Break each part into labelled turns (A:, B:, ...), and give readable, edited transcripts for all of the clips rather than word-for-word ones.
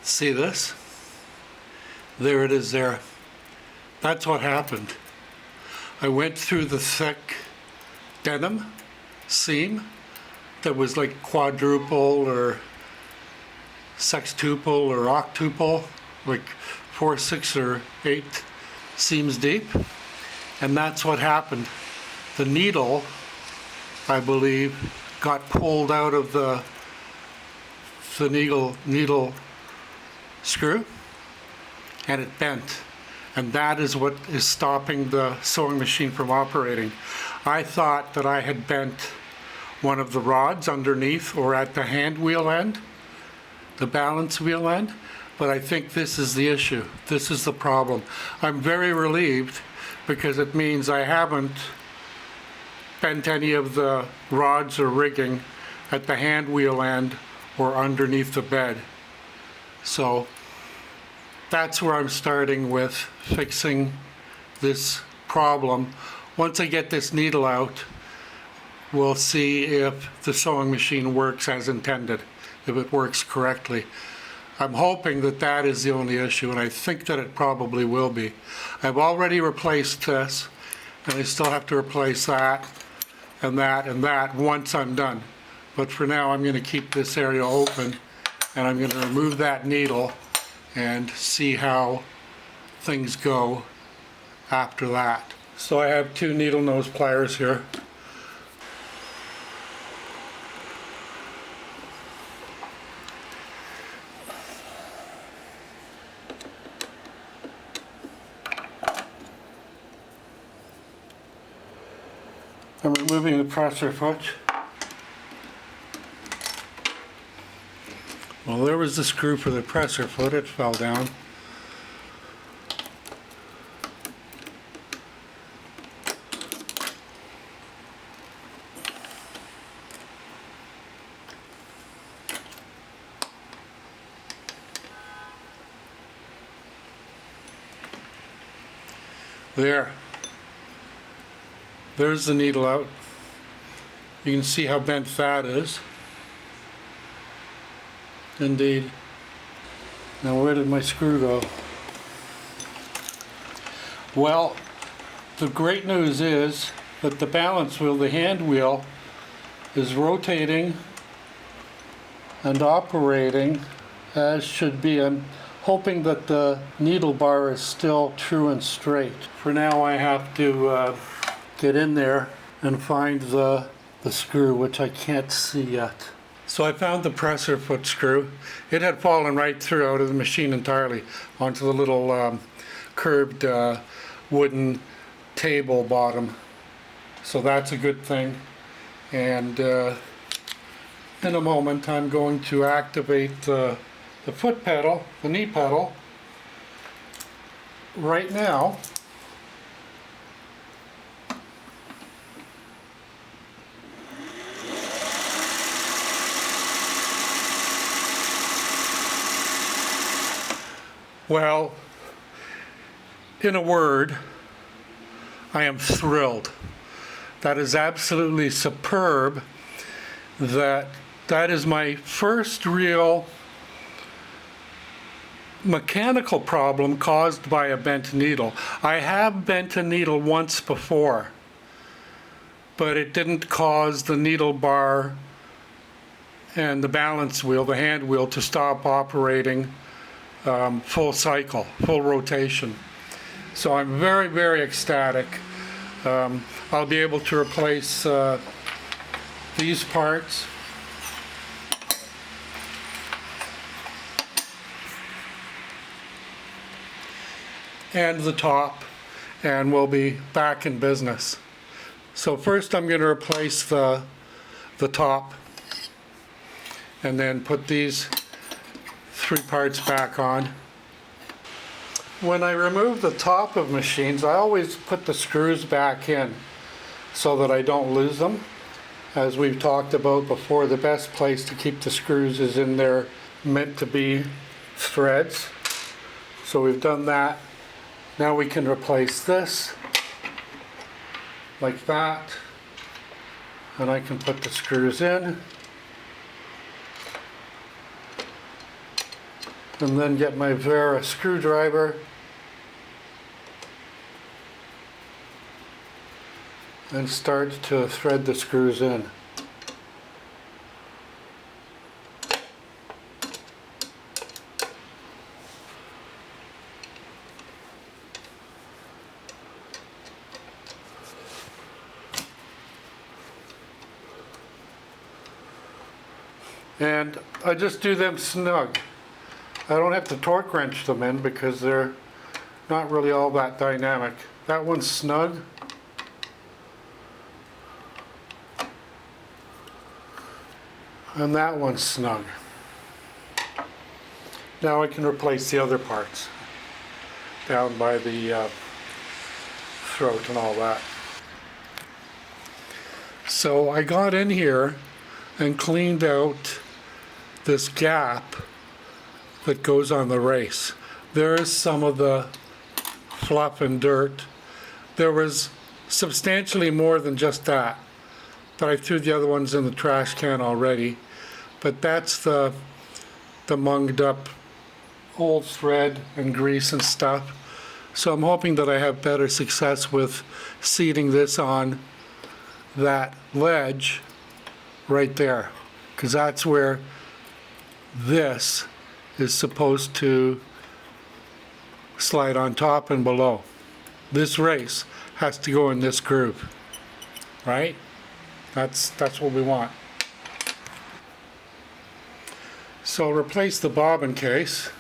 A: See this? There it is there. That's what happened. I went through the thick denim seam that was like quadruple or sextuple or octuple, like 4, 6, or 8 seams deep. And that's what happened. The needle, I believe, got pulled out of the needle screw, and it bent. And that is what is stopping the sewing machine from operating. I thought that I had bent one of the rods underneath or at the hand wheel end, the balance wheel end, but I think this is the issue. This is the problem. I'm very relieved because it means I haven't bent any of the rods or rigging at the hand wheel end or underneath the bed. So that's where I'm starting with fixing this problem. Once I get this needle out, we'll see if the sewing machine works as intended, if it works correctly. I'm hoping that that is the only issue, and I think that it probably will be. I've already replaced this, and I still have to replace that and that and that once I'm done. But for now, I'm going to keep this area open, and I'm going to remove that needle and see how things go after that. So I have 2 needle nose pliers here. I'm removing the presser foot. Well, there was the screw for the presser foot. It fell down. There's the needle out. You can see how bent that is. Indeed. Now where did my screw go? Well, the great news is that the balance wheel, the hand wheel, is rotating and operating as should be. I'm hoping that the needle bar is still true and straight. For now I have to get in there and find the screw, which I can't see yet. So I found the presser foot screw. It had fallen right through out of the machine entirely onto the little curved wooden table bottom. So that's a good thing. And in a moment I'm going to activate the foot pedal, the knee pedal. Right now, well, in a word, I am thrilled. That is absolutely superb. That is my first real mechanical problem caused by a bent needle. I have bent a needle once before, but it didn't cause the needle bar and the balance wheel, the hand wheel, to stop operating full cycle, full rotation. So I'm very, very ecstatic. I'll be able to replace these parts. And the top, and we'll be back in business. So first I'm going to replace the top, and then put these 3 parts back on. When I remove the top of machines, I always put the screws back in so that I don't lose them. As we've talked about before, the best place to keep the screws is in their meant to be threads. So we've done that. Now we can replace this like that, and I can put the screws in. and then get my Vera screwdriver and start to thread the screws in. And I just do them snug. I don't have to torque wrench them in because they're not really all that dynamic. That one's snug. And that one's snug. Now I can replace the other parts down by the throat and all that. So I got in here and cleaned out this gap that goes on the race. There is some of the fluff and dirt. There was substantially more than just that, but I threw the other ones in the trash can already. But that's the munged up old thread and grease and stuff. So I'm hoping that I have better success with seating this on that ledge right there, because that's where this is supposed to slide on top and below. This race has to go in this groove, right? That's what we want. So I'll replace the bobbin case.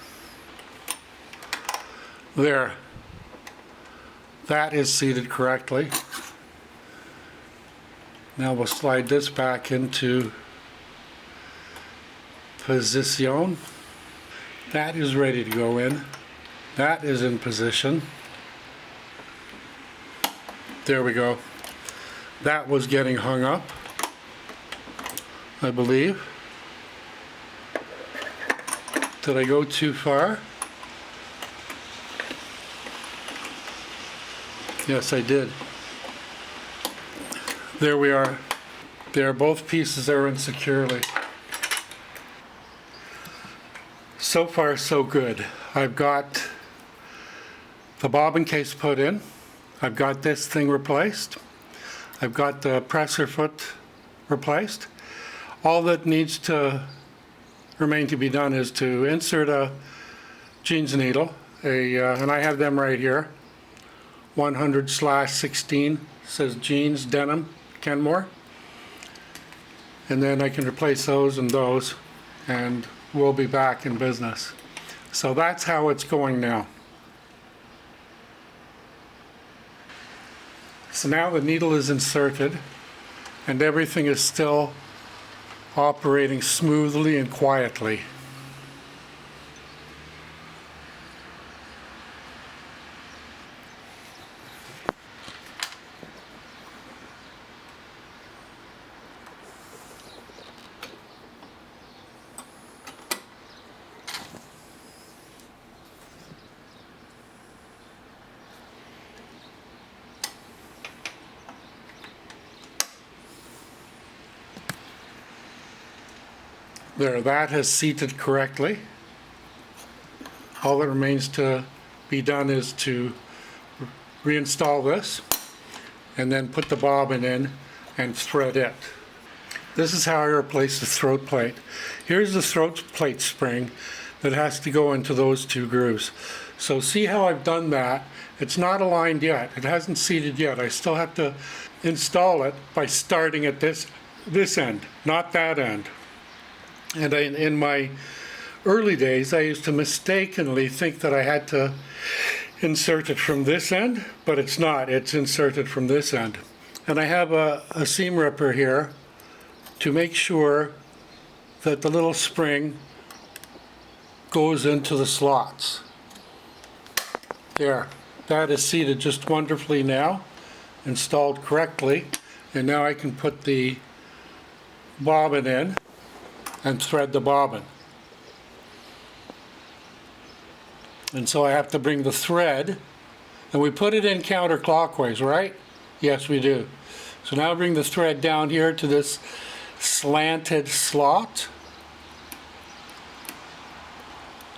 A: There. That is seated correctly. Now we'll slide this back into position. That is ready to go in. That is in position. There we go. That was getting hung up, I believe. Did I go too far? Yes, I did. There we are. There, both pieces are in securely. So far, so good. I've got the bobbin case put in. I've got this thing replaced. I've got the presser foot replaced. All that needs to remain to be done is to insert a jeans needle, and I have them right here. 100/16 says jeans denim Kenmore, and then I can replace those and those, and we'll be back in business. So that's how it's going now. So now the needle is inserted and everything is still operating smoothly and quietly. There, that has seated correctly. All that remains to be done is to reinstall this and then put the bobbin in and thread it. This is how I replace the throat plate. Here's the throat plate spring that has to go into those two grooves. So see how I've done that? It's not aligned yet. It hasn't seated yet. I still have to install it by starting at this end, not that end. And in my early days, I used to mistakenly think that I had to insert it from this end, but it's not. It's inserted from this end. And I have a seam ripper here to make sure that the little spring goes into the slots. There. That is seated just wonderfully now, installed correctly. And now I can put the bobbin in and thread the bobbin. And so I have to bring the thread, and we put it in counterclockwise, right? Yes, we do. So now bring the thread down here to this slanted slot.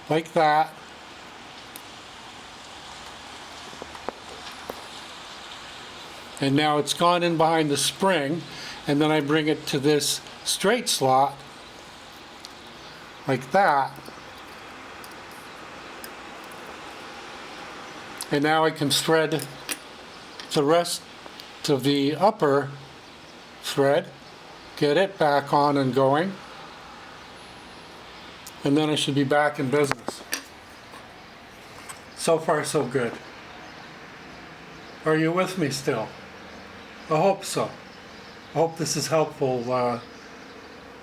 A: like that. And now it's gone in behind the spring, and then I bring it to this straight slot like that. And now I can thread the rest of the upper thread, get it back on and going, and then I should be back in business. So far so good. Are you with me still? I hope so. I hope this is helpful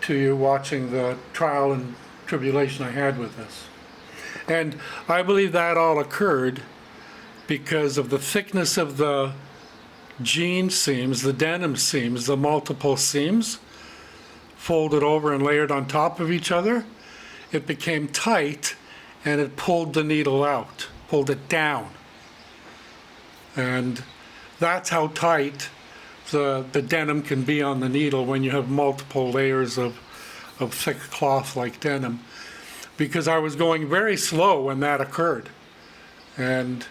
A: to you watching the trial and tribulation I had with this. And I believe that all occurred because of the thickness of the jean seams, the denim seams, the multiple seams, folded over and layered on top of each other. It became tight and it pulled the needle out, pulled it down. And that's how tight the denim can be on the needle when you have multiple layers of thick cloth like denim. Because I was going very slow when that occurred. And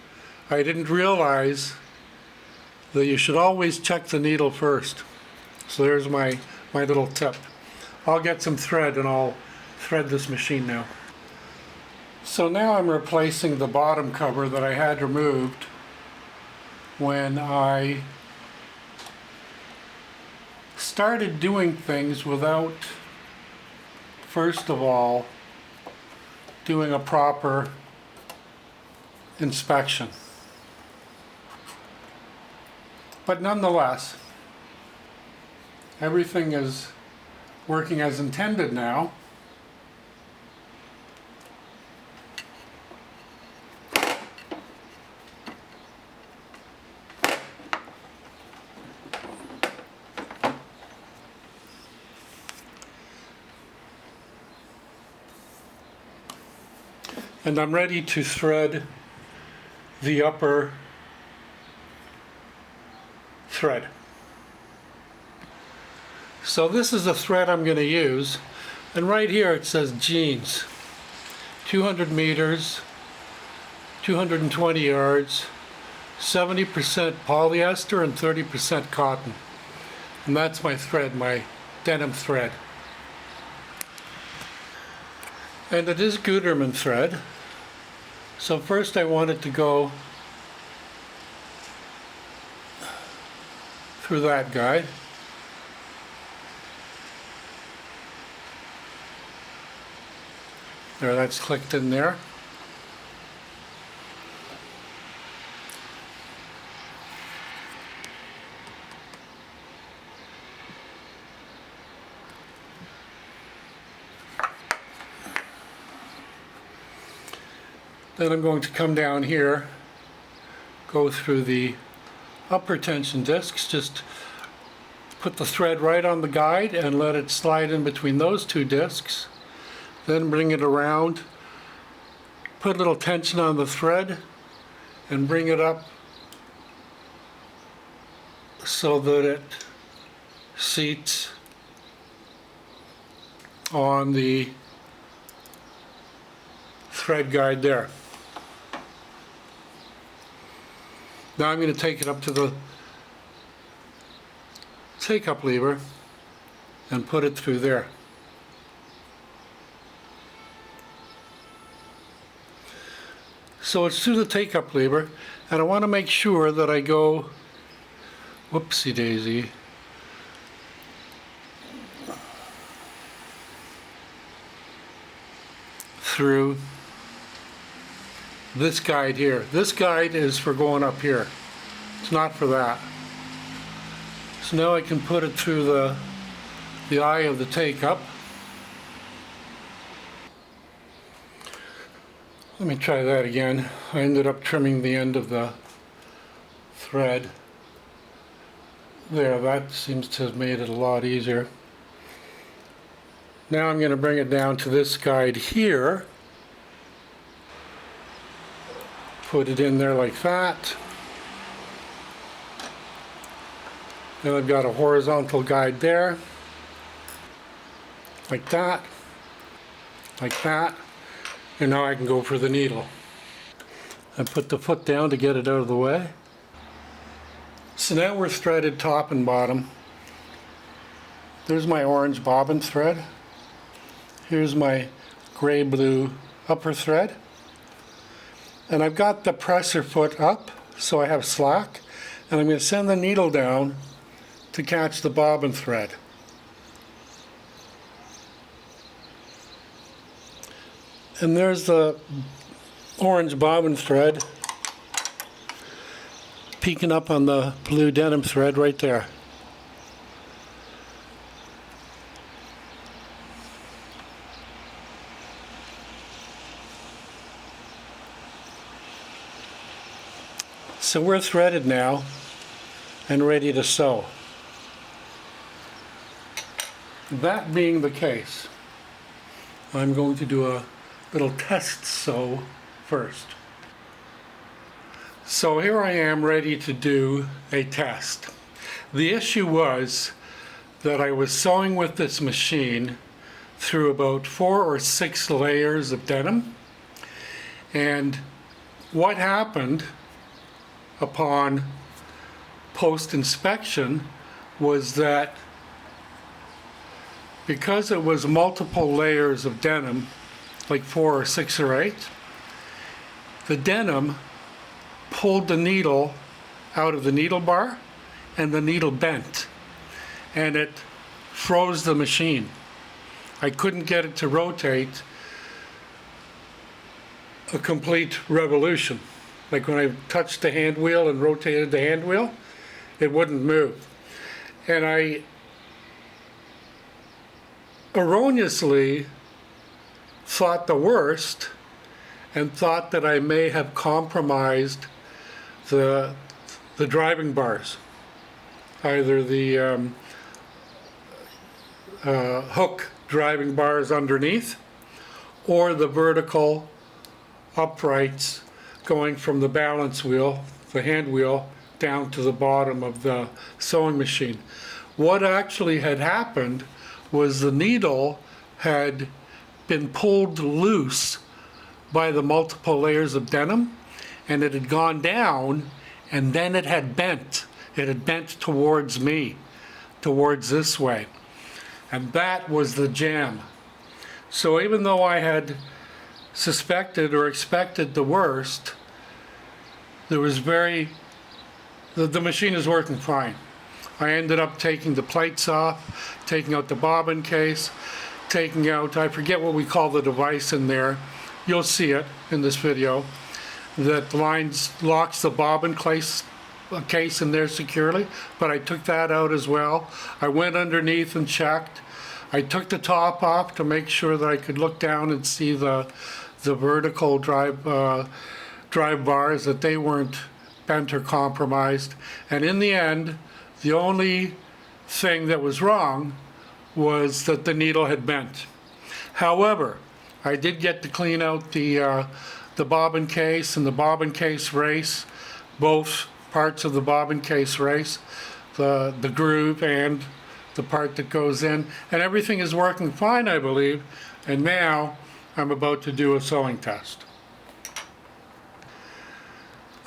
A: I didn't realize that you should always check the needle first. So there's my little tip. I'll get some thread and I'll thread this machine now. So now I'm replacing the bottom cover that I had removed when I started doing things without, first of all, doing a proper inspection. But nonetheless, everything is working as intended now. And I'm ready to thread the upper thread. So this is the thread I'm going to use, and right here it says jeans, 200 meters, 220 yards, 70% polyester and 30% cotton. And that's my thread, my denim thread. And it is Gutermann thread. So first I want it to go through that guide. There, that's clicked in there. Then I'm going to come down here, go through the upper tension discs, just put the thread right on the guide and let it slide in between those two discs. Then bring it around, put a little tension on the thread and bring it up so that it seats on the thread guide there. Now I'm going to take it up to the take-up lever and put it through there. So it's through the take-up lever, and I want to make sure that I go, whoopsie daisy, through this guide here. This guide is for going up here. It's not for that. So now I can put it through the eye of the take-up. Let me try that again. I ended up trimming the end of the thread. There, that seems to have made it a lot easier. Now I'm going to bring it down to this guide here. Put it in there like that. Then I've got a horizontal guide there. Like that. Like that. And now I can go for the needle. I put the foot down to get it out of the way. So now we're threaded top and bottom. There's my orange bobbin thread. Here's my gray-blue upper thread. And I've got the presser foot up, so I have slack. And I'm going to send the needle down to catch the bobbin thread. And there's the orange bobbin thread peeking up on the blue denim thread right there. So we're threaded now and ready to sew. That being the case, I'm going to do a little test sew first. So here I am ready to do a test. The issue was that I was sewing with this machine through about 4 or 6 layers of denim, and what happened upon post-inspection was that because it was multiple layers of denim, like 4 or 6 or 8, the denim pulled the needle out of the needle bar and the needle bent and it froze the machine. I couldn't get it to rotate a complete revolution. Like when I touched the hand wheel and rotated the hand wheel, it wouldn't move. And I erroneously thought the worst and thought that I may have compromised the driving bars, either the hook driving bars underneath or the vertical uprights going from the balance wheel, the hand wheel, down to the bottom of the sewing machine. What actually had happened was the needle had been pulled loose by the multiple layers of denim, and it had gone down, and then it had bent. It had bent towards me, towards this way. And that was the jam. So even though I had suspected or expected the worst, there was the machine is working fine. I ended up taking the plates off, taking out the bobbin case, taking out, I forget what we call the device in there. You'll see it in this video, that locks the bobbin case in there securely, but I took that out as well. I went underneath and checked. I took the top off to make sure that I could look down and see the vertical drive bars, that they weren't bent or compromised. And in the end, the only thing that was wrong was that the needle had bent. However, I did get to clean out the bobbin case and the bobbin case race, both parts of the bobbin case race, the groove and the part that goes in, and everything is working fine, I believe. And now I'm about to do a sewing test.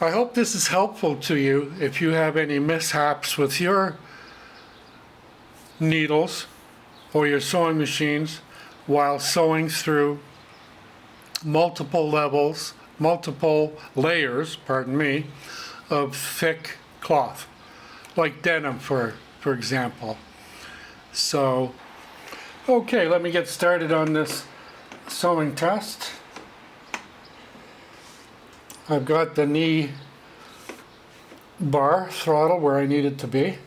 A: I hope this is helpful to you if you have any mishaps with your needles or your sewing machines while sewing through multiple layers, of thick cloth, like denim for example. So, okay, let me get started on this sewing test. I've got the knee bar throttle where I need it to be.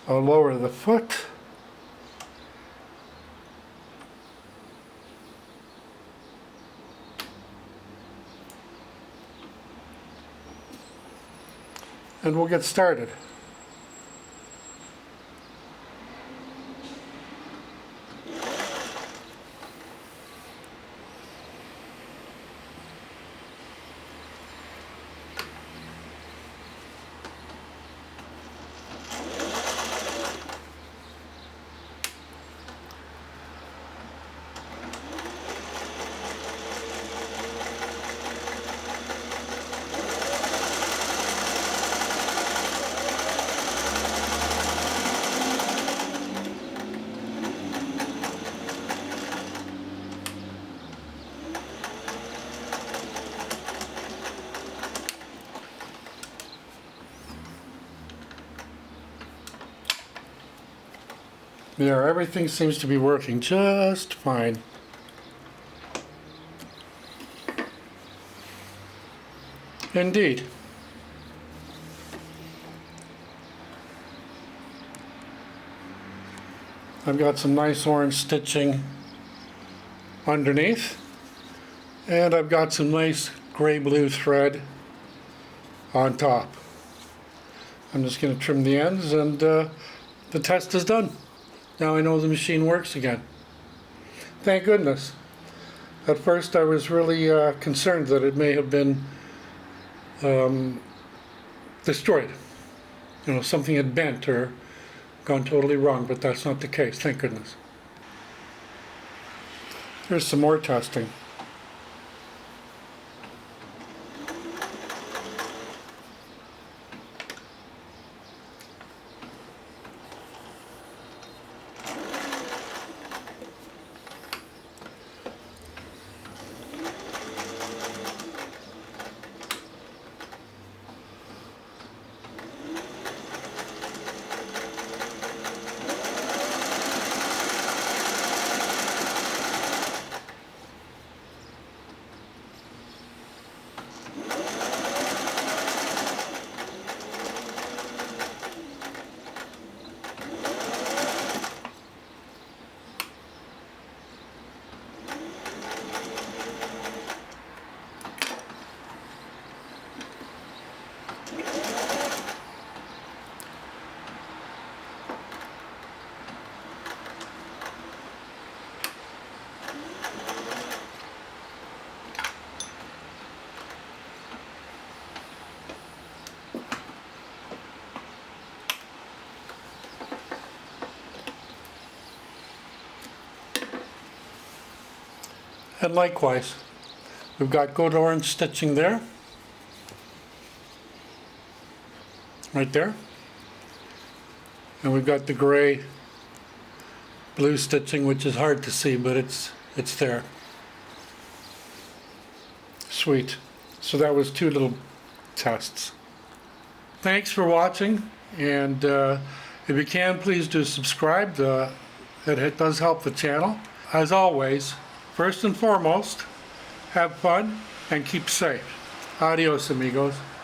A: I'll lower the foot. And we'll get started. There, everything seems to be working just fine. Indeed. I've got some nice orange stitching underneath, and I've got some nice gray-blue thread on top. I'm just going to trim the ends, and the test is done. Now I know the machine works again. Thank goodness. At first I was really concerned that it may have been destroyed. You know, something had bent or gone totally wrong, but that's not the case, thank goodness. Here's some more testing. And likewise, we've got good orange stitching there, right there, and we've got the gray blue stitching, which is hard to see, but it's there. Sweet. So that was 2 little tests. Thanks for watching, and if you can, please do subscribe. It does help the channel. As always, first and foremost, have fun and keep safe. Adios, amigos.